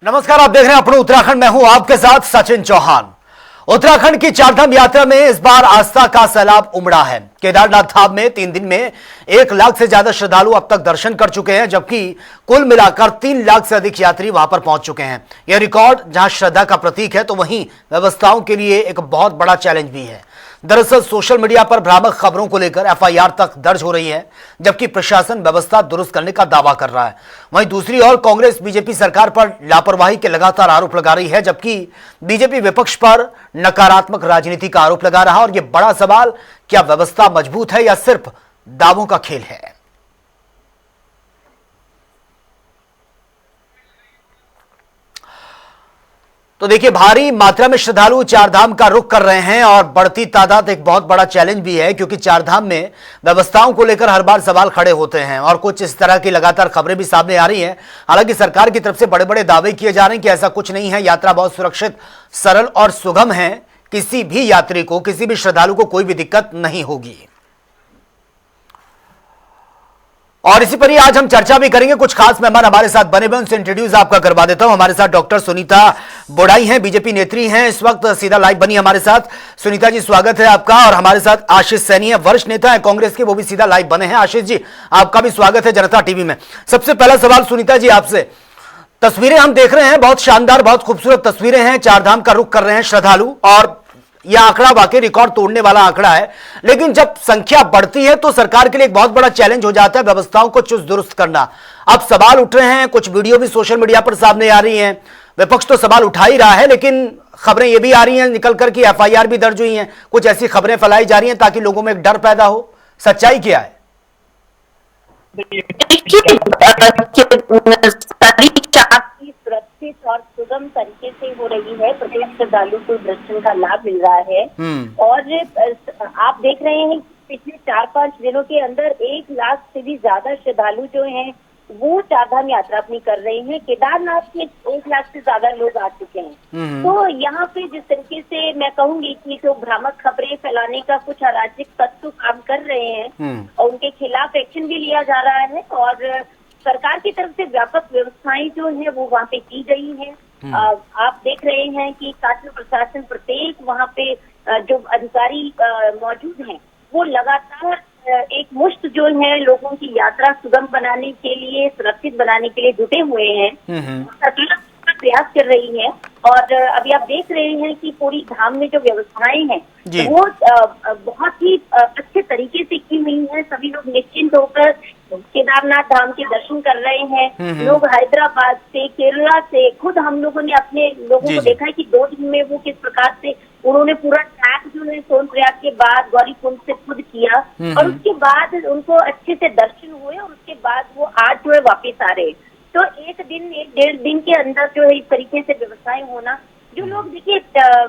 नमस्कार, आप देख रहे हैं अपने उत्तराखंड में हूं आपके साथ सचिन चौहान। उत्तराखंड की चारधाम यात्रा में इस बार आस्था का सैलाब उमड़ा है। केदारनाथ धाम में 3 दिन में 1 लाख से ज्यादा श्रद्धालु अब तक दर्शन कर चुके हैं, जबकि कुल मिलाकर 3 लाख से अधिक यात्री वहां पर पहुंच चुके हैं। यह रिकॉर्ड जहां श्रद्धा का प्रतीक है, तो वहीं व्यवस्थाओं के लिए एक बहुत बड़ा चैलेंज भी है। दरअसल सोशल मीडिया पर भ्रामक खबरों को लेकर एफआईआर तक दर्ज हो रही है, जबकि प्रशासन व्यवस्था दुरुस्त करने का दावा कर रहा है। वहीं दूसरी ओर कांग्रेस बीजेपी सरकार पर लापरवाही के लगातार आरोप लगा रही है, जबकि बीजेपी विपक्ष पर नकारात्मक राजनीति का आरोप लगा रहा। और यह बड़ा सवाल, क्या व्यवस्था मजबूत है या सिर्फ दावों का खेल है? तो देखिए, भारी मात्रा में श्रद्धालु चारधाम का रुख कर रहे हैं और बढ़ती तादाद एक बहुत बड़ा चैलेंज भी है, क्योंकि चारधाम में व्यवस्थाओं को लेकर हर बार सवाल खड़े होते हैं और कुछ इस तरह की लगातार खबरें भी सामने आ रही हैं। हालांकि सरकार की तरफ से बड़े बड़े दावे किए जा रहे हैं कि ऐसा कुछ नहीं है, यात्रा बहुत सुरक्षित, सरल और सुगम है। किसी भी यात्री को, किसी भी श्रद्धालु को कोई भी दिक्कत नहीं होगी। और इसी पर ही आज हम चर्चा भी करेंगे। कुछ खास मेहमान हमारे साथ बने हुए, उनसे इंट्रोड्यूस आपका करवा देता हूं। हमारे साथ डॉक्टर सुनीता बोड़ाई हैं, बीजेपी नेत्री हैं, इस वक्त सीधा लाइव बनी हमारे साथ। सुनीता जी, स्वागत है आपका। और हमारे साथ आशीष सैनी है, वरिष्ठ नेता है कांग्रेस के, वो भी सीधा लाइव बने हैं। आशीष जी, आपका भी स्वागत है जनता टीवी में। सबसे पहला सवाल सुनीता जी आपसे, तस्वीरें हम देख रहे हैं, बहुत शानदार, बहुत खूबसूरत तस्वीरें हैं। चारधाम का रुख कर रहे हैं श्रद्धालु और यह आंकड़ा वाकई रिकॉर्ड तोड़ने वाला आंकड़ा है। लेकिन जब संख्या बढ़ती है तो सरकार के लिए एक बहुत बड़ा चैलेंज हो जाता है व्यवस्थाओं को चुस्त दुरुस्त करना। अब सवाल उठ रहे हैं, कुछ वीडियो भी सोशल मीडिया पर सामने आ रही हैं। विपक्ष तो सवाल उठा ही रहा है, लेकिन खबरें ये भी आ रही हैं निकलकर कि एफआईआर भी दर्ज हुई हैं। कुछ ऐसी खबरें फैलाई जा रही हैं ताकि लोगों में एक डर पैदा हो। सच्चाई क्या है? सुरक्षित और सुगम तरीके से हो रही है। प्रत्येक श्रद्धालु को दर्शन का लाभ मिल रहा है। और आप देख रहे हैं पिछले 4-5 दिनों के अंदर 1 लाख से भी ज्यादा श्रद्धालु जो हैं वो चारधाम यात्रा अपनी कर रहे हैं। केदारनाथ में 1 लाख से ज्यादा लोग आ चुके हैं। तो यहाँ पे जिस तरीके से मैं कहूंगी कि जो भ्रामक खबरें फैलाने का कुछ अराजक तत्व काम कर रहे हैं और उनके खिलाफ एक्शन भी लिया जा रहा है। और सरकार की तरफ से व्यापक व्यवस्थाएं जो है वो वहाँ पे की गई है। आप देख रहे हैं कि शासन प्रशासन प्रत्येक वहाँ पे जो अधिकारी मौजूद हैं वो लगातार एक मुश्त जो है लोगों की यात्रा सुगम बनाने के लिए, सुरक्षित बनाने के लिए जुटे हुए हैं। सरकार प्रयास कर रही है। और अभी आप देख रहे हैं कि पूरी धाम में जो व्यवस्थाएं हैं वो बहुत ही अच्छे तरीके से की हुई है। सभी लोग निश्चिंत होकर केदारनाथ धाम के दर्शन कर रहे हैं। लोग हैदराबाद से, केरला से, खुद हम लोगों ने अपने लोगों को देखा है कि 2 दिन में वो किस प्रकार से उन्होंने पूरा ट्रैक जो है सोनप्रयाग के बाद गौरीकुंड से खुद किया और उसके बाद उनको अच्छे से दर्शन हुए और उसके बाद वो आज जो है वापिस आ रहे। तो 1-1.5 दिन के अंदर जो है इस तरीके से व्यवस्थाएं होना, जो लोग देखिए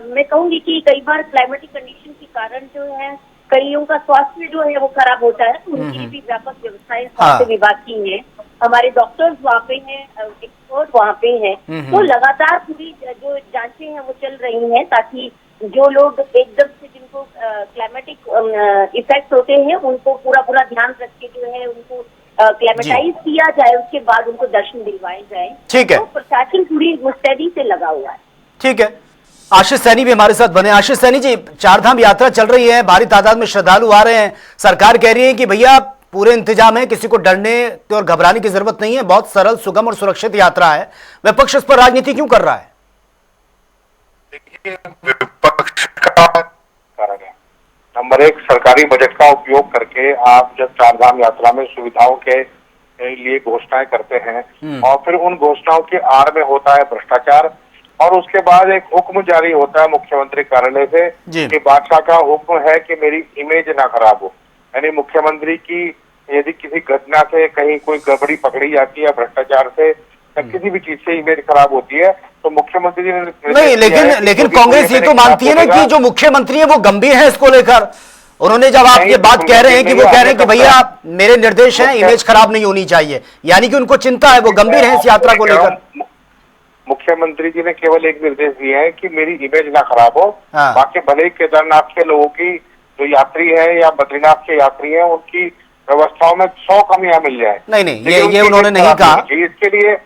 मैं कहूंगी कि कई बार क्लाइमेटिक कंडीशन के कारण जो है कईयों का स्वास्थ्य जो है वो खराब होता है, तो उनके लिए भी व्यापक व्यवस्थाएं स्वास्थ्य विभाग की है। हमारे डॉक्टर्स वहाँ पे हैं, एक्सपर्ट वहाँ पे हैं। तो लगातार पूरी जो जांचें हैं वो चल रही हैं ताकि जो लोग एकदम से जिनको क्लाइमेटिक इफेक्ट होते हैं उनको पूरा ध्यान रख के जो है उनको क्लेमेटाइज किया जाए, उसके बाद उनको दर्शन दिलवाए जाए। ठीक है, तो प्रशासन पूरी मुस्तैदी से लगा हुआ है। ठीक है। आशीष सैनी भी हमारे साथ बने। आशीष सैनी जी, चारधाम यात्रा चल रही है, भारी तादाद में श्रद्धालु आ रहे हैं, सरकार कह रही है कि भैया पूरे इंतजाम है, किसी को डरने और घबराने की जरूरत नहीं है, बहुत सरल, सुगम और सुरक्षित यात्रा है। विपक्ष इस पर राजनीति क्यों कर रहा है? देखिए, विपक्ष का कारण है नंबर 1, सरकारी बजट का उपयोग करके आप जब चारधाम यात्रा में सुविधाओं के लिए घोषणाएं करते हैं और फिर उन घोषणाओं की आड़ में होता है भ्रष्टाचार, और उसके बाद एक हुक्म जारी होता है मुख्यमंत्री कार्यालय से कि बादशाह का हुक्म है कि मेरी इमेज ना खराब हो। यानी मुख्यमंत्री की यदि किसी घटना से कहीं कोई गड़बड़ी पकड़ी जाती है, भ्रष्टाचार से या किसी भी चीज से इमेज खराब होती है, तो मुख्यमंत्री ने नहीं, लेकिन कांग्रेस ये तो मानती है ना कि जो मुख्यमंत्री है वो गंभीर है इसको लेकर। उन्होंने जब आप ये बात कह रहे हैं कि वो कह रहे हैं कि भैया मेरे निर्देश हैं, इमेज खराब नहीं होनी चाहिए, यानी कि उनको चिंता है, वो गंभीर है इस यात्रा को लेकर। मुख्यमंत्री जी ने केवल एक निर्देश दिया है कि मेरी इमेज ना खराब हो। बाकी भले केदारनाथ के लोगों की जो यात्री है या बद्रीनाथ के यात्री है उनकी व्यवस्थाओं में 100 कमियां मिल जाए। नहीं, ये उन्होंने नहीं कहा। इसके लिए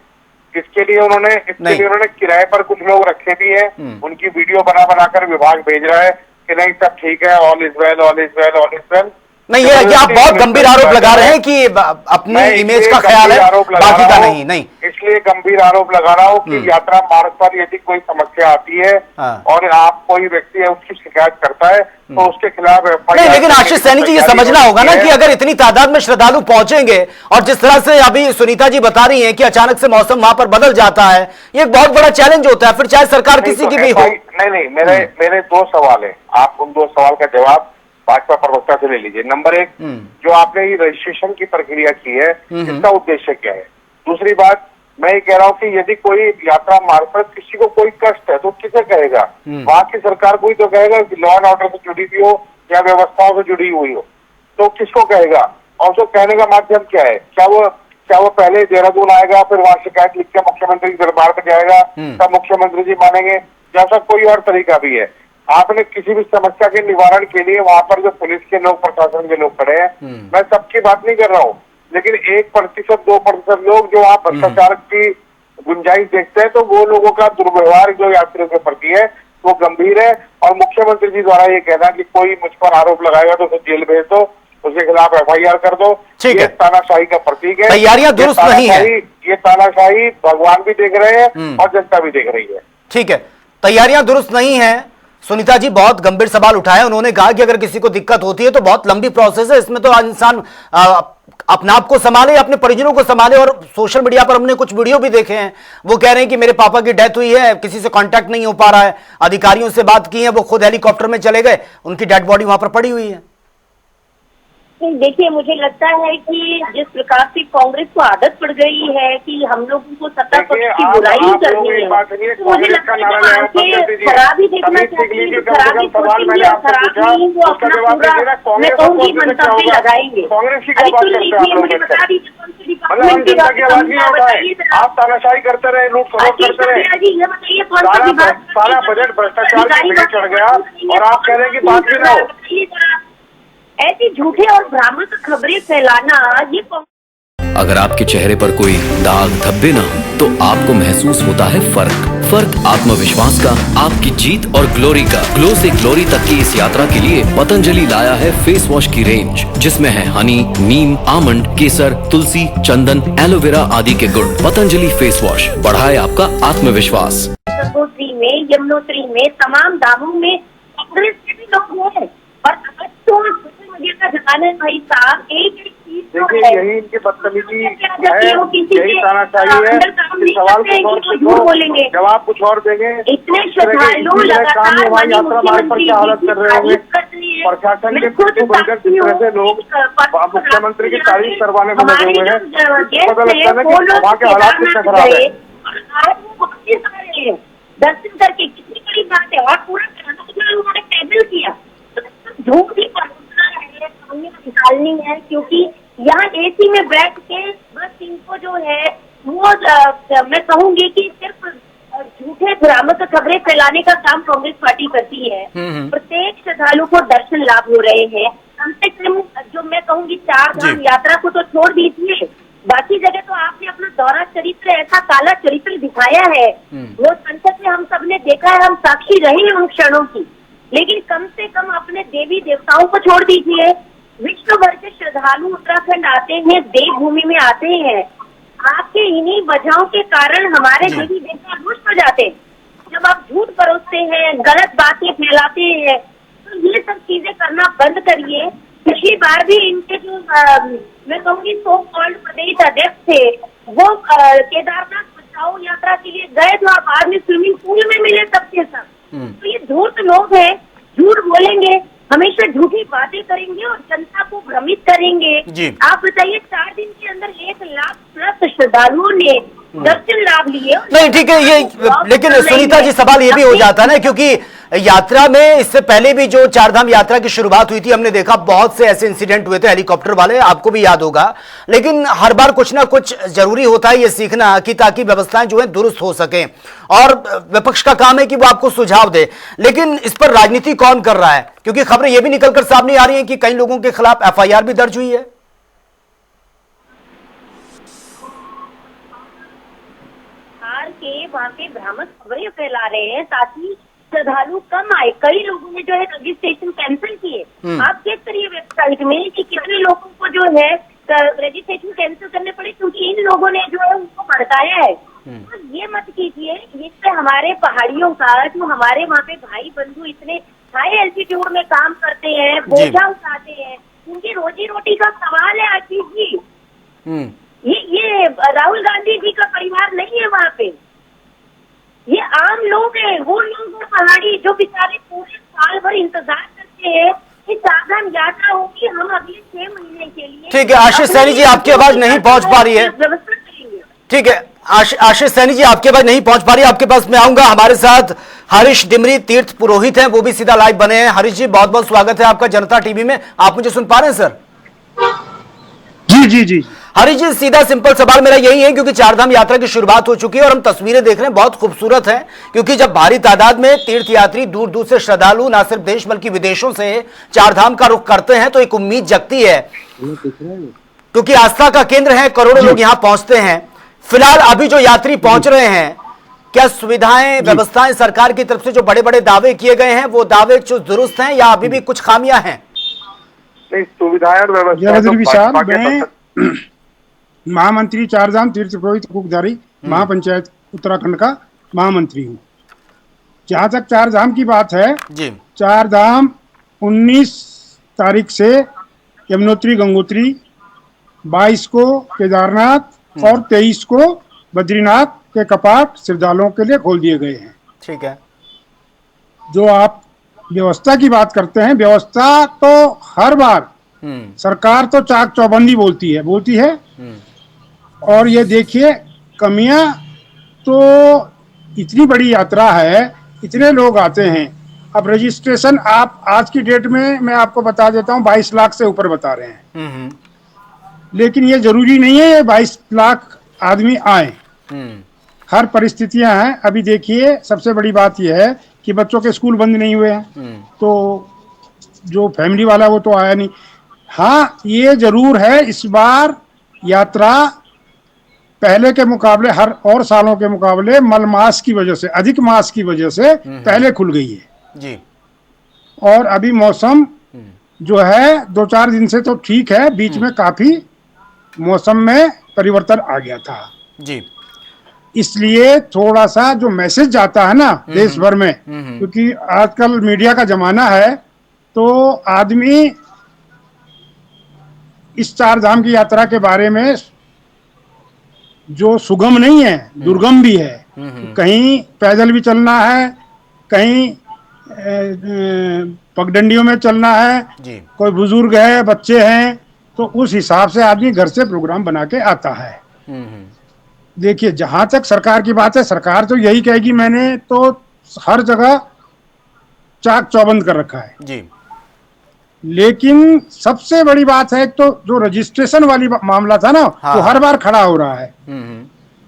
इसके लिए उन्होंने किराए पर कुछ लोग रखे भी हैं, उनकी वीडियो बना बनाकर विभाग भेज रहा है कि नहीं सब ठीक है, all is well, all is well, all is well. नहीं, ये आप बहुत गंभीर आरोप लगा रहे हैं कि अपनी इमेज का ख्याल है, बाकी का नहीं। इसलिए गंभीर आरोप लगा रहा हूँ कि यात्रा मार्ग पर यदि कोई समस्या आती है और आप कोई व्यक्ति है उसकी शिकायत करता है तो उसके खिलाफ नहीं, लेकिन आशीष सैनी जी ये समझना होगा ना कि अगर इतनी तादाद में श्रद्धालु पहुंचेंगे और जिस तरह से अभी सुनीता जी बता रही हैं कि अचानक से मौसम वहां पर बदल जाता है, ये एक बहुत बड़ा चैलेंज होता है, फिर चाहे सरकार किसी की भी हो। नहीं, मेरे दो सवाल है, आप उन दो सवाल का जवाब भाजपा प्रवक्ता से ले लीजिए। नंबर एक, जो आपने ये रजिस्ट्रेशन की प्रक्रिया की है, इसका उद्देश्य क्या है? दूसरी बात, मैं ये कह रहा हूँ कि यदि कोई यात्रा मार्ग पर किसी को कोई कष्ट है तो किसे कहेगा? वहां की सरकार को ही तो कहेगा कि लॉ एंड ऑर्डर से जुड़ी हुई हो या व्यवस्थाओं से जुड़ी हुई हो, तो किसको कहेगा? और उसको कहने का माध्यम क्या है? क्या वो पहले देहरादून आएगा, फिर वहां शिकायत लिख के मुख्यमंत्री के दरबार पर जाएगा, तब मुख्यमंत्री जी मानेंगे? जैसा कोई और तरीका भी है। आपने किसी भी समस्या के निवारण के लिए वहां पर जो पुलिस के लोग, प्रशासन के लोग खड़े हैं, मैं सबकी बात नहीं कर रहा हूँ, लेकिन 1%, 2% लोग जो वहां भ्रष्टाचार की गुंजाइश देखते हैं, तो वो लोगों का दुर्व्यवहार जो यात्रियों के प्रति है वो गंभीर है। और मुख्यमंत्री जी द्वारा ये कहना कि कोई मुझ पर आरोप लगाएगा तो उसे जेल भेज दो, उसके खिलाफ FIR कर दो, ये तानाशाही का प्रतीक है। तैयारियां दुरुस्त नहीं है, ये तानाशाही भगवान भी देख रहे हैं और जनता भी देख रही है। ठीक है, तैयारियां दुरुस्त नहीं है। सुनीता जी बहुत गंभीर सवाल उठाए, उन्होंने कहा कि अगर किसी को दिक्कत होती है तो बहुत लंबी प्रोसेस है, इसमें तो इंसान अपने आप को संभाले, अपने परिजनों को संभाले। और सोशल मीडिया पर हमने कुछ वीडियो भी देखे हैं, वो कह रहे हैं कि मेरे पापा की डेथ हुई है, किसी से कांटेक्ट नहीं हो पा रहा है, अधिकारियों से बात की है, वो खुद हेलीकॉप्टर में चले गए, उनकी डेड बॉडी वहां पर पड़ी हुई है। देखिए, मुझे लगता है कि जिस प्रकार से कांग्रेस को आदत पड़ गई है कि हम लोगों को सत्ता पक्ष की बुराई करनी है, तो मुझे लगता है कि आंखें खराब ही देखना चाहती है, खराब ही सोचेंगे और खराब नहीं वो अपना पूरा, मैं कहूँगी, मंतव्य लगाएंगे। सुन लीजिए, मुझे बता दीजिए कौन सी डिपार्टमेंट की बात, आप तानाशाही करते रहे, लूट खसोट करते रहे, ये बताइए कौन सा विभाग, सारा बजट भ्रष्टाचार में चढ़ गया और आप कह रहे हैं कि बात भी ना हो। ऐसी झूठे और भ्रामक खबरें फैलाना, ये अगर आपके चेहरे पर कोई दाग धब्बे ना हो तो आपको महसूस होता है फर्क आत्मविश्वास का, आपकी जीत और ग्लोरी का। ग्लो से ग्लोरी तक की इस यात्रा के लिए पतंजलि लाया है फेस वॉश की रेंज, जिसमें है हनी, नीम, आमंड, केसर, तुलसी, चंदन, एलोवेरा आदि के गुण। पतंजलि फेस वॉश बढ़ाए आपका आत्मविश्वास। गंगोत्री में, यमुनोत्री में, तमाम दामों में कांग्रेस के भी लोग हैं और तो सोशल मीडिया का जमाना है भाई साहब। एक चीज देखिए, यही इनकी बदतमीजी है, यही तानाशाही है। सवाल कुछ और बोलेंगे, जवाब कुछ और देंगे। इतने श्रद्धालु लगातार यात्रा मार्ग पर क्या हालत कर रहे होंगे, प्रशासन के कुछ बनकर किस तरह से लोग मुख्यमंत्री की तारीफ करवाने में लगे हुए हैं, पता लगता है कि वहाँ के हालात कितने खराब है। दर्शन करके कितनी बड़ी बात है, और पूरा उन्होंने टेबल किया, झूठ ही निकालनी है, क्योंकि यहाँ AC में बैठ के बस इनको जो है वो मैं कहूंगी कि सिर्फ झूठे भ्रामक खबरें फैलाने का काम कांग्रेस पार्टी करती है। प्रत्येक श्रद्धालु को दर्शन लाभ हो रहे हैं। कम से कम जो मैं कहूंगी 4 धाम यात्रा को तो छोड़ दीजिए, बाकी जगह तो आपने अपना दौरा चरित्र, ऐसा काला चरित्र दिखाया है, वो संसद में हम सबने देखा है, हम साक्षी रहे हैं उन क्षणों की। लेकिन कम से कम अपने देवी देवताओं को छोड़ दीजिए। विश्व भर के श्रद्धालु उत्तराखंड आते हैं, देवभूमि में आते हैं। आपके इन्हीं वजहों के कारण हमारे देवी देवता रुष्ट हो जाते हैं। जब आप झूठ परोसते हैं, गलत बातें फैलाते हैं, तो ये सब चीजें करना बंद करिए। पिछली बार भी इनके जो मैं कहूँगी सो कॉल्ड प्रदेश अध्यक्ष थे, वो केदारनाथ बचाओ यात्रा के लिए गए थे और बाद में स्विमिंग पूल में मिले सबके सब। तो ये धूर्त लोग हैं, झूठ बोलेंगे, हमेशा झूठी बातें करेंगे और जनता को भ्रमित करेंगे। आप बताइए, 4 दिन के अंदर 1 लाख प्लस श्रद्धालुओं ने दर्शन लाभ लिए। नहीं ठीक है, ये लेकिन सुनीता जी सवाल ये भी हो जाता है ना, क्योंकि यात्रा में इससे पहले भी जो 4 धाम यात्रा की शुरुआत हुई थी, हमने देखा बहुत से ऐसे इंसिडेंट हुए थे हेलीकॉप्टर वाले, आपको भी याद होगा। लेकिन हर बार कुछ ना कुछ जरूरी होता है ये सीखना कि ताकि व्यवस्थाएं जो है दुरुस्त हो सकें, और विपक्ष का काम है कि वो आपको सुझाव दे। लेकिन इस पर राजनीति कौन कर रहा है, क्योंकि खबरें ये भी निकलकर सामने आ रही हैं कि कई लोगों के खिलाफ FIR भी दर्ज हुई है। वहाँ पे भ्रामक खबरें फैला रहे हैं ताकि श्रद्धालु कम आए। कई लोगों ने जो है रजिस्ट्रेशन कैंसिल किए। आप चेक करिए वेबसाइट में कि कितने लोगों को जो है रजिस्ट्रेशन कैंसिल करने पड़े क्योंकि इन लोगों ने जो है उनको भड़काया है। तो ये मत कीजिए, इससे हमारे पहाड़ियों का जो हमारे वहाँ पे भाई बंधु इतने हाई एल्टीट्यूड में काम करते हैं, बोझा उठाते हैं, उनकी रोजी रोटी का सवाल है आशीष जी। ये राहुल गांधी जी का परिवार नहीं है वहाँ पे, ये आम लोग हैं। वो लोग पहाड़ी जो बेचारे पूरे साल भर इंतजार करते हैं कि चारधाम यात्रा होगी, हम अगले 6 महीने के लिए। ठीक है आशीष सैनी जी, आपकी आवाज नहीं पहुंच पा रही है। व्यवस्था करेंगे। ठीक है आशीष सैनी जी, आपकी आवाज नहीं पहुंच पा रही है, आपके पास मैं आऊंगा। हमारे साथ हरीश डिमरी तीर्थ पुरोहित हैं, वो भी सीधा लाइव बने हैं। हरीश जी बहुत बहुत स्वागत है आपका जनता टीवी में। आप मुझे सुन पा रहे हैं सर? जी जी जी। हरीश जी सीधा सिंपल सवाल मेरा यही है, क्योंकि चारधाम यात्रा की शुरुआत हो चुकी है और हम तस्वीरें देख रहे हैं, बहुत खूबसूरत है। क्योंकि जब भारी तादाद में तीर्थयात्री दूर दूर से श्रद्धालु न सिर्फ देश बल्कि विदेशों से चारधाम का रुख करते हैं तो एक उम्मीद जगती है, क्योंकि आस्था का केंद्र है, करोड़ों लोग यहां पहुंचते हैं। फिलहाल अभी जो यात्री पहुंच रहे हैं, क्या सुविधाएं व्यवस्थाएं सरकार की तरफ से जो बड़े बड़े दावे किए गए हैं वो दावे जो दुरुस्त हैं या अभी भी कुछ खामियां हैं? नहीं, सुविधाएं और व्यवस्था महामंत्री चारधाम तीर्थ पुरोहित कुकधारी महापंचायत उत्तराखंड का महामंत्री हूँ। जहां तक चारधाम की बात है जी, चारधाम 19 तारीख से यमुनोत्री गंगोत्री, 22 को केदारनाथ और 23 को बद्रीनाथ के कपाट श्रद्धालुओं के लिए खोल दिए गए हैं। ठीक है। जो आप व्यवस्था की बात करते हैं, व्यवस्था तो हर बार सरकार तो चाक चौबंदी बोलती है और ये देखिए कमियां तो इतनी बड़ी यात्रा है, इतने लोग आते हैं। अब रजिस्ट्रेशन आप आज की डेट में मैं आपको बता देता हूँ 22 लाख से ऊपर बता रहे हैं, लेकिन ये जरूरी नहीं है ये 22 लाख आदमी आए। हर परिस्थितियां हैं। अभी देखिए सबसे बड़ी बात यह है कि बच्चों के स्कूल बंद नहीं हुए हैं, तो जो फैमिली वाला वो तो आया नहीं। हाँ ये जरूर है इस बार यात्रा पहले के मुकाबले, हर और सालों के मुकाबले मल मास की वजह से, अधिक मास की वजह से पहले खुल गई है जी। और अभी मौसम जो है 2-4 दिन से तो ठीक है, बीच में काफी मौसम में परिवर्तन आ गया था जी। इसलिए थोड़ा सा जो मैसेज जाता है ना देश भर में, क्योंकि आजकल मीडिया का जमाना है, तो आदमी इस चारधाम की यात्रा के बारे में जो सुगम नहीं है, दुर्गम भी है। कहीं पैदल भी चलना है, कहीं पगडंडियों में चलना है जी। कोई बुजुर्ग है, बच्चे हैं, तो उस हिसाब से आदमी घर से प्रोग्राम बना के आता है। देखिए जहां तक सरकार की बात है, सरकार तो यही कहेगी मैंने तो हर जगह चाक चौबंद कर रखा है जी। लेकिन सबसे बड़ी बात है तो जो रजिस्ट्रेशन वाली मामला था ना, हाँ। वो हर बार खड़ा हो रहा है।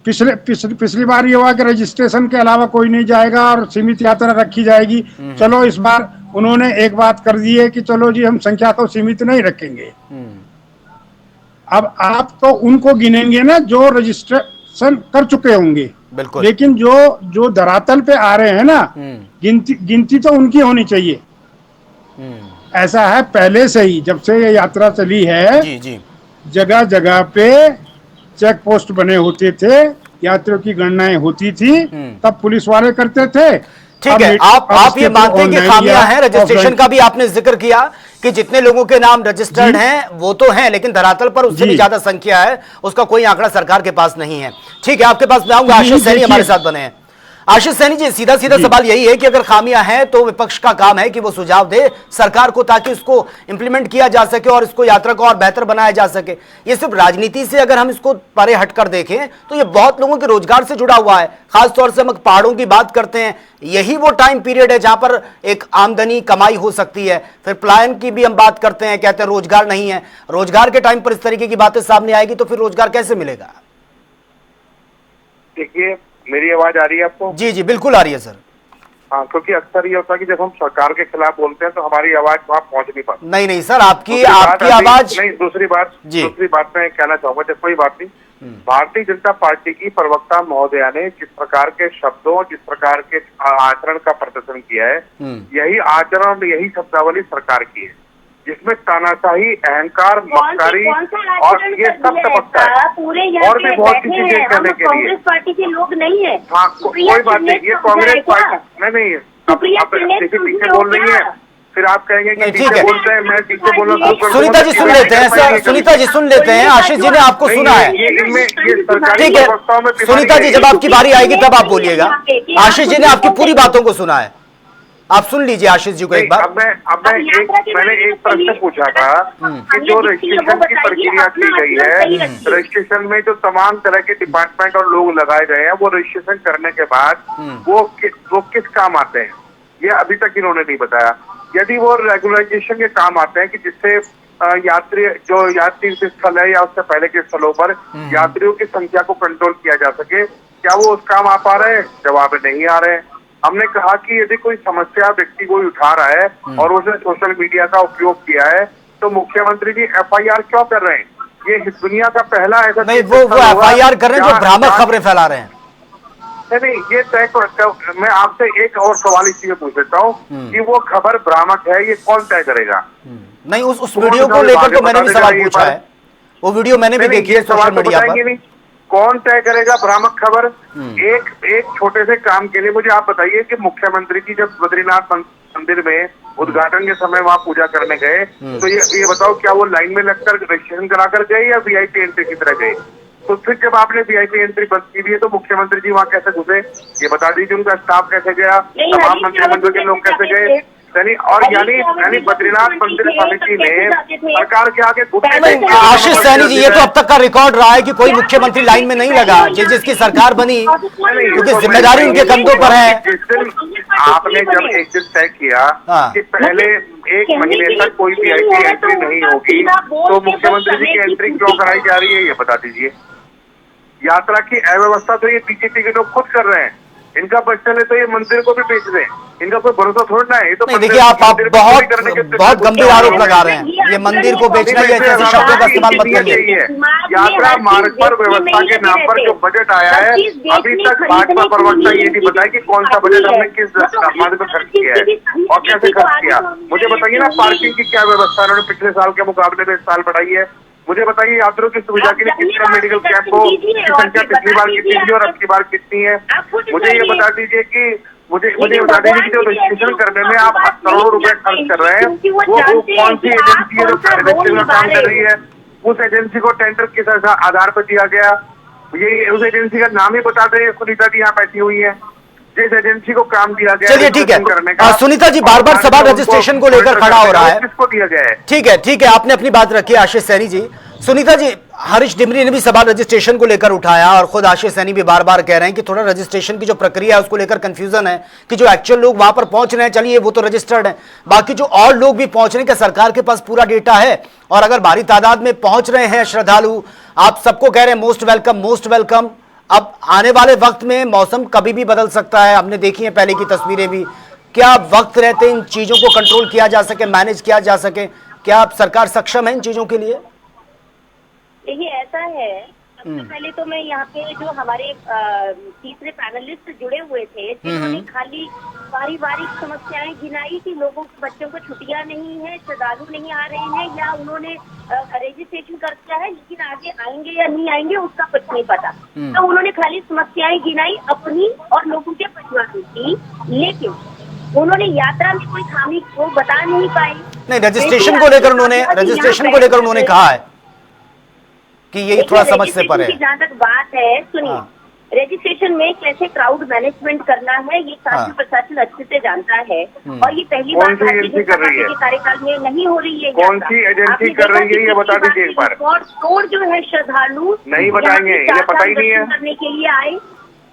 पिछली बार ये हुआ कि रजिस्ट्रेशन के अलावा कोई नहीं जाएगा और सीमित यात्रा रखी जाएगी। चलो इस बार उन्होंने एक बात कर दी है कि चलो जी हम संख्या को सीमित नहीं रखेंगे। अब आप तो उनको गिनेंगे ना जो रजिस्ट्रेशन कर चुके होंगे, बिल्कुल। लेकिन जो धरातल पे आ रहे हैं ना, गिनती तो उनकी होनी चाहिए। ऐसा है पहले से ही, जब से ये यात्रा चली है जी जी। जगह जगह पे चेक पोस्ट बने होते थे, यात्रियों की गणनाएं होती थी, तब पुलिस वाले करते थे। ठीक है, आप ये मानते हैं कि खामियां हैं? रजिस्ट्रेशन का भी आपने जिक्र किया कि जितने लोगों के नाम रजिस्टर्ड हैं वो तो हैं, लेकिन धरातल पर उससे भी ज्यादा संख्या है, उसका कोई आंकड़ा सरकार के पास नहीं है। ठीक है, आपके पास मैं आऊंगा। आशीष सैनी हमारे साथ बने हैं। आशीष सैनी जी, सीधा सीधा सवाल यही है कि अगर खामियां हैं तो विपक्ष का काम है कि वो सुझाव दे सरकार को, ताकि उसको इंप्लीमेंट किया जा सके और इसको यात्रा को और बेहतर बनाया जा सके। ये सिर्फ राजनीति से अगर हम इसको परे हटकर देखें तो ये बहुत लोगों के रोजगार से जुड़ा हुआ है। खासतौर से हम पहाड़ों की बात करते हैं, यही वो टाइम पीरियड है जहां पर एक आमदनी कमाई हो सकती है। फिर पलायन की भी हम बात करते हैं, कहते हैं रोजगार नहीं है। रोजगार के टाइम पर इस तरीके की बातें सामने आएगी तो फिर रोजगार कैसे मिलेगा? देखिए, मेरी आवाज आ रही है आपको? जी जी बिल्कुल आ रही है सर। हाँ, क्योंकि अक्सर ये होता है कि जब हम सरकार के खिलाफ बोलते हैं तो हमारी आवाज वहाँ पहुँच नहीं पाती। नहीं नहीं सर, आपकी आवाज नहीं। दूसरी बात मैं कहना चाहूंगा, जब कोई बात नहीं, भारतीय जनता पार्टी की प्रवक्ता महोदया ने जिस प्रकार के शब्दों, जिस प्रकार के आचरण का प्रदर्शन किया है, यही आचरण और यही शब्दावली सरकार की है, जिसमें तानाशाही, अहंकार, मक्कारी और ये सब टपकता है। और भी बहुत सी चीजें करने के लिए कांग्रेस पार्टी के लोग नहीं है। हाँ, कोई बात नहीं, ये कांग्रेस पार्टी नहीं, अब देखिए पीछे बोल रही है, फिर आप कहेंगे कि ठीक पीछे है, बोलते हैं, मैं पीछे बोलना। सुनीता जी सुन लेते हैं सर, सुनीता जी सुन लेते हैं, आशीष जी ने आपको सुना है। ठीक है सुनीता जी, जब आपकी बारी आएगी तब आप बोलिएगा। आशीष जी ने आपकी पूरी बातों को सुना है, आप सुन लीजिए आशीष जी को एक बार। अब मैंने एक प्रश्न पूछा था कि जो रजिस्ट्रेशन की प्रक्रिया की गई है, रजिस्ट्रेशन में जो तमाम तरह के डिपार्टमेंट और लोग लगाए गए हैं, वो रजिस्ट्रेशन करने के बाद वो किस काम आते हैं, ये अभी तक इन्होंने नहीं बताया। यदि वो रेगुलराइजेशन के काम आते हैं कि जिससे यात्री स्थल है या उससे पहले के स्थलों पर यात्रियों की संख्या को कंट्रोल किया जा सके, क्या वो उस काम आ पा रहे हैं? जवाब नहीं आ रहे हैं। हमने कहा कि यदि कोई समस्या व्यक्ति कोई उठा रहा है और उसने सोशल मीडिया का उपयोग किया है, तो मुख्यमंत्री जी FIR क्यों कर रहे हैं? ये दुनिया का पहला ऐसा नहीं, वो FIR कर रहे हैं जो भ्रामक खबरें फैला रहे हैं। नहीं, ये तय मैं आपसे एक और सवाल इसी में पूछ लेता हूँ कि वो खबर भ्रामक है, ये कौन तय करेगा? नहीं, उस वीडियो को लेकर तो मैंने भी सवाल पूछा है, वो वीडियो मैंने भी देखी है सोशल मीडिया पर। कौन तय करेगा भ्रामक खबर? एक छोटे से काम के लिए मुझे आप बताइए कि मुख्यमंत्री जी जब बद्रीनाथ मंदिर में उद्घाटन के समय वहां पूजा करने गए, तो ये बताओ क्या वो लाइन में लगकर रजिस्ट्रेशन करा कर गए या VIP एंट्री की तरह गए? तो फिर जब आपने VIP एंट्री बंद की हुई है, तो मुख्यमंत्री जी वहां कैसे घुसे? ये बता दीजिए, उनका स्टाफ कैसे गया, तमाम मंत्रिमंडल के लोग कैसे गए? यानी बद्रीनाथ मंदिर समिति ने सरकार के आगे आशीष सहनी जी, ये तो अब तक का रिकॉर्ड रहा है कि कोई मुख्यमंत्री लाइन में नहीं लगा जिसकी सरकार बनी, क्योंकि जिम्मेदारी उनके कंधों पर है। आपने जब एक दिन तय किया कि पहले 1 महीने तक कोई VIP एंट्री नहीं होगी, तो मुख्यमंत्री जी की एंट्री क्यों कराई जा रही है, ये बता दीजिए। यात्रा की अव्यवस्था तो ये बीजेपी के लोग खुद कर रहे हैं, इनका बच्चा ले तो ये मंदिर को भी बेच दें, इनका कोई भरोसा थोड़ा ना है। ये तो देखिए, आप बहुत गंभीर आरोप लगा रहे हैं, ये मंदिर को बेचना, ये ऐसे शब्दों का इस्तेमाल मत करिए। यात्रा मार्ग पर व्यवस्था के नाम पर जो बजट आया है, अभी तक भाजपा प्रवक्ता ये नहीं बताया कि कौन सा बजट हमने किस मार्ग पर खर्च किया है और कैसे खर्च किया। मुझे बताइए ना, पार्किंग की क्या व्यवस्था उन्होंने पिछले साल के मुकाबले में इस साल बढ़ाई है? मुझे बताइए यात्रियों की सुविधा के लिए कितना मेडिकल कैंप हो, की संख्या पिछली बार कितनी थी और अब की बार कितनी है? मुझे ये बता दीजिए कि मुझे बता दीजिए कि जो रजिस्ट्रेशन करने में आप करोड़ों रुपए खर्च कर रहे हैं, वो कौन सी एजेंसी है जो रजिस्ट्रेशन का काम कर रही है? उस एजेंसी को टेंडर किस आधार पर दिया गया, ये उस एजेंसी का नाम ही बता दें। सुनीता जी यहाँ बैठी हुई है, जिस एजेंसी को काम दिया गया, चलिए ठीक है। सुनीता जी बार बार सवाल रजिस्ट्रेशन को लेकर खड़ा हो रहा है, किसको दिया गया है? ठीक है, आपने अपनी बात रखी आशीष सैनी जी। सुनीता जी, हरीश डिमरी ने भी सवाल रजिस्ट्रेशन को लेकर उठाया और खुद आशीष सैनी भी बार बार कह रहे हैं कि थोड़ा रजिस्ट्रेशन की जो प्रक्रिया है उसको लेकर कंफ्यूजन है कि जो एक्चुअल लोग वहां पर पहुंच रहे हैं, चलिए वो तो रजिस्टर्ड है, बाकी जो और लोग भी पहुंच रहे हैं, क्या सरकार के पास पूरा डेटा है? और अगर भारी तादाद में पहुंच रहे हैं श्रद्धालु, आप सबको कह रहे हैं मोस्ट वेलकम मोस्ट वेलकम, अब आने वाले वक्त में मौसम कभी भी बदल सकता है, हमने देखी है पहले की तस्वीरें भी, क्या वक्त रहते इन चीजों को कंट्रोल किया जा सके, मैनेज किया जा सके? क्या आप सरकार सक्षम है इन चीजों के लिए? देखिए ऐसा है, सबसे पहले तो मैं यहाँ पे जो हमारे तीसरे पैनलिस्ट जुड़े हुए थे, जिन्होंने खाली पारिवारिक समस्याएं गिनाई कि लोगों के बच्चों को छुट्टियां नहीं है, श्रद्धालु नहीं आ रहे हैं, या उन्होंने रजिस्ट्रेशन कर दिया है लेकिन आगे आएंगे या नहीं आएंगे उसका कुछ नहीं पता, तो उन्होंने खाली समस्याएं गिनाई अपनी और लोगों के परिवारों की, लेकिन उन्होंने यात्रा में कोई खामी को बता नहीं पाई। नहीं, रजिस्ट्रेशन को लेकर उन्होंने कहा है कि ये थोड़ा समझ से परे है। जहाँ तक बात है, सुनिए, रजिस्ट्रेशन में कैसे क्राउड मैनेजमेंट करना है ये शासन प्रशासन अच्छे से जानता है, और ये पहली बार भारतीय जनता पार्टी के कार्यकाल में नहीं हो रही है। कौन सी एजेंसी कर रही है ये बता दीजिए एक बार। और जो है श्रद्धालु नहीं बताएंगे, ये पता ही नहीं है, करने के लिए आए,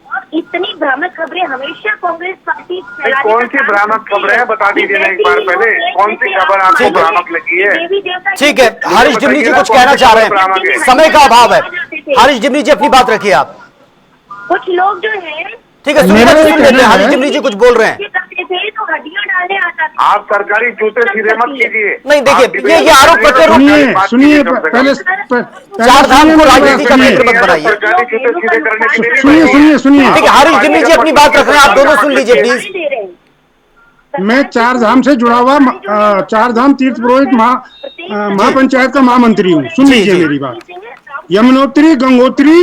और इतनी भ्रामक खबरें हमेशा कांग्रेस पार्टी कौन सी भ्रामक खबरें है बता दीजिए ना एक बार पहले, कौन सी खबर आपको भ्रामक लगी है? ठीक है, हरीश डिमरी जी कुछ कहना चाह रहे हैं, समय का अभाव है। हरीश डिमरी जी अपनी बात रखिए आप। कुछ लोग जो है ठीक है, मेरा सुन ये लेते हैं, कहना हारिस है- जिमनी जी कुछ बोल रहे हैं। करते थे तो हड्डियां डालने आता था। आप सरकारी जूते सीधे मत कीजिए। नहीं, देखिए, आप ये आरोप प्रत्यारोप- सुनिए पहले चार धाम को राजनीति का केंद्र मत बनाइए। सरकारी जूते सीधे करने के लिए सुनिए ठीक है, हारिस जिमनी जी अपनी बात रख रहे हैं, आप दोनों सुन लीजिए प्लीज। दे रहे हैं। मैं चार धाम से जुड़ा हुआ चार धाम तीर्थ पुरोहित महापंचायत का महामंत्री हूँ। सुन जी, लीजिए जी। मेरी बात। यमुनोत्री गंगोत्री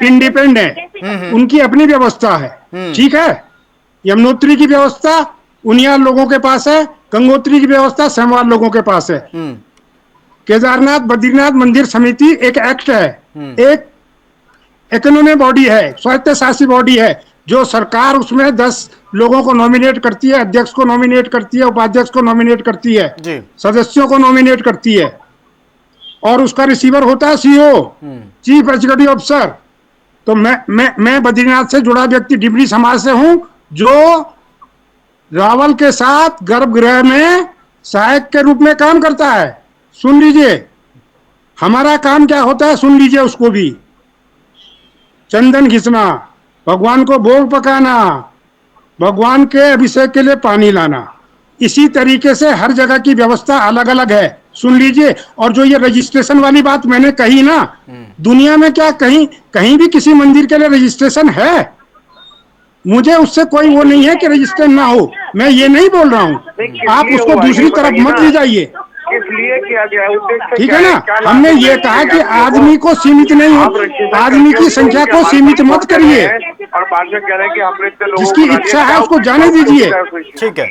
इंडिपेंडेंट है, उनकी अपनी व्यवस्था है, ठीक है। यमुनोत्री की व्यवस्था उनियाल लोगों के पास है, गंगोत्री की व्यवस्था समवार लोगों के पास है। केदारनाथ बद्रीनाथ मंदिर समिति एक एक्ट है, एक इकोनॉमी बॉडी है, स्वायत्त शासी बॉडी है, जो सरकार उसमें 10 लोगों को नॉमिनेट करती है, अध्यक्ष को नॉमिनेट करती है, उपाध्यक्ष को नॉमिनेट करती है, जी। सदस्यों को नॉमिनेट करती है, और उसका रिसीवर होता है सीओ, चीफ एग्जीक्यूटिव ऑफिसर। तो मैं बद्रीनाथ से जुड़ा व्यक्ति डिमरी समाज से हूं, जो रावल के साथ गर्भगृह में सहायक के रूप में काम करता है। सुन लीजिए हमारा काम क्या होता है, सुन लीजिए उसको भी। चंदन घिसना, भगवान को भोग पकाना, भगवान के अभिषेक के लिए पानी लाना, इसी तरीके से हर जगह की व्यवस्था अलग अलग है, सुन लीजिए। और जो ये रजिस्ट्रेशन वाली बात मैंने कही ना, दुनिया में क्या कहीं कहीं भी किसी मंदिर के लिए रजिस्ट्रेशन है? मुझे उससे कोई वो नहीं है कि रजिस्ट्रेशन ना हो, मैं ये नहीं बोल रहा हूँ। आप उसको दूसरी तरफ मत ले जाइए, किस लिए किया गया है, उद्देश्य ठीक क्या है है? ना। क्या लाभ हमने ये है? कहा कि आदमी को सीमित नहीं हो, आदमी की संख्या को सीमित मत करिए, और बाद में कह रहे हैं कि हमने इतने लोगों जिसकी को बना इच्छा लिया, है क्या उसको जाने दीजिए। ठीक है,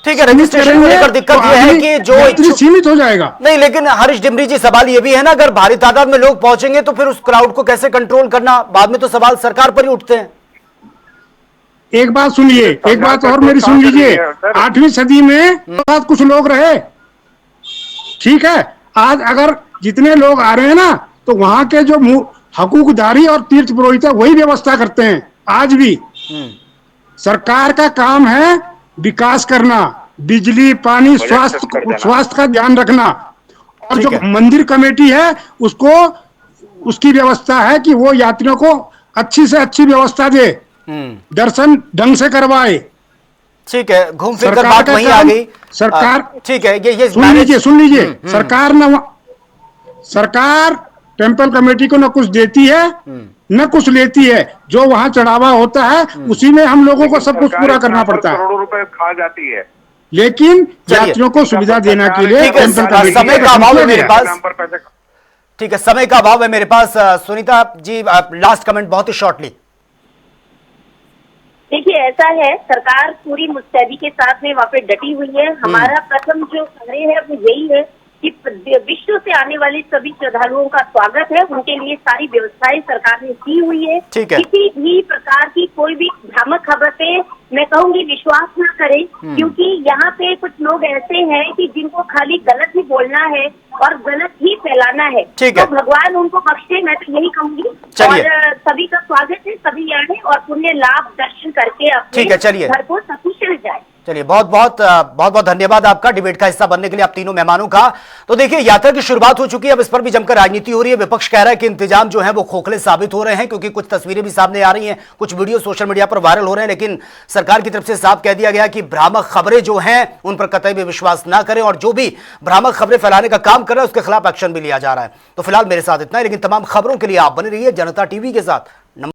ठीक है, रजिस्ट्रेशन को लेकर दिक्कत यह है कि जो इच्छुक- सीमित हो जाएगा। नहीं, लेकिन हरीश डिमरी जी सवाल ये भी है ना, अगर भारी तादाद में लोग पहुंचेंगे तो फिर उस क्राउड को कैसे कंट्रोल करना, बाद में तो सवाल सरकार पर ही उठते हैं। एक बात सुनिए, एक बात और मेरी सुन लीजिए। 8वीं सदी में साथ कुछ लोग रहे, ठीक है। आज अगर जितने लोग आ रहे हैं ना, तो वहां के जो हकूकदारी और तीर्थ पुरोहित है वही व्यवस्था करते हैं आज भी। सरकार का काम है विकास करना, बिजली पानी स्वास्थ्य का ध्यान रखना, और जो मंदिर कमेटी है उसको उसकी व्यवस्था है कि वो यात्रियों को अच्छी से अच्छी व्यवस्था दे, दर्शन ढंग से करवाए। ठीक है, घूम फिर कर सरकार बात का वहीं आ काम- गई। सरकार ठीक है, ये सुन लीजिए सरकार टेम्पल कमेटी को न कुछ देती है न कुछ लेती है, जो वहां चढ़ावा होता है उसी में हम लोगों को सब कुछ पूरा करना पड़ता है, करोड़ों रुपए खा जाती है। लेकिन यात्रियों को सुविधा देने के लिए ठीक है, टेम्पल कमेटी समय का अभाव है मेरे पास। नाम पर पैसे ठीक है, समय का अभाव है मेरे पास। सुनीता जी, लास्ट कमेंट बहुत ही शॉर्टली। देखिए, ऐसा है, सरकार पूरी मुस्तैदी के साथ में वहाँ पे डटी हुई है। हमारा प्रथम जो कार्य है वो यही है कि विश्व से आने वाले सभी श्रद्धालुओं का स्वागत है, उनके लिए सारी व्यवस्थाएं सरकार ने की हुई है। ठीक है। किसी भी प्रकार की कोई भी भ्रामक खबर पे मैं कहूंगी विश्वास न करें, क्योंकि यहाँ पे कुछ लोग ऐसे हैं कि जिनको खाली गलत ही बोलना है और गलत ही फैलाना है। ठीक है। तो भगवान उनको बख्शे, मैं तो यही कहूंगी। चलिए। और सभी का स्वागत है, सभी आए और पुण्य लाभ दर्शन करके ठीक है, चलिए। अपने घर को सकुशल जाए। चलिए, बहुत बहुत धन्यवाद आपका डिबेट का हिस्सा बनने के लिए, आप तीनों मेहमानों का। तो देखिए, यात्रा की शुरुआत हो चुकी है, अब इस पर भी जमकर राजनीति हो रही है। विपक्ष कह रहा है कि इंतजाम जो है वो खोखले साबित हो रहे हैं, क्योंकि कुछ तस्वीरें भी सामने आ रही हैं, कुछ वीडियो सोशल मीडिया पर वायरल हो रहे हैं, लेकिन सरकार की तरफ से साफ कह दिया गया कि भ्रामक खबरें जो हैं उन पर कतई भी विश्वास ना करें, और जो भी भ्रामक खबरें फैलाने का काम कर रहा है उसके खिलाफ एक्शन भी लिया जा रहा है। तो फिलहाल मेरे साथ इतना ही, लेकिन तमाम खबरों के लिए आप बने रहिए जनता टीवी के साथ।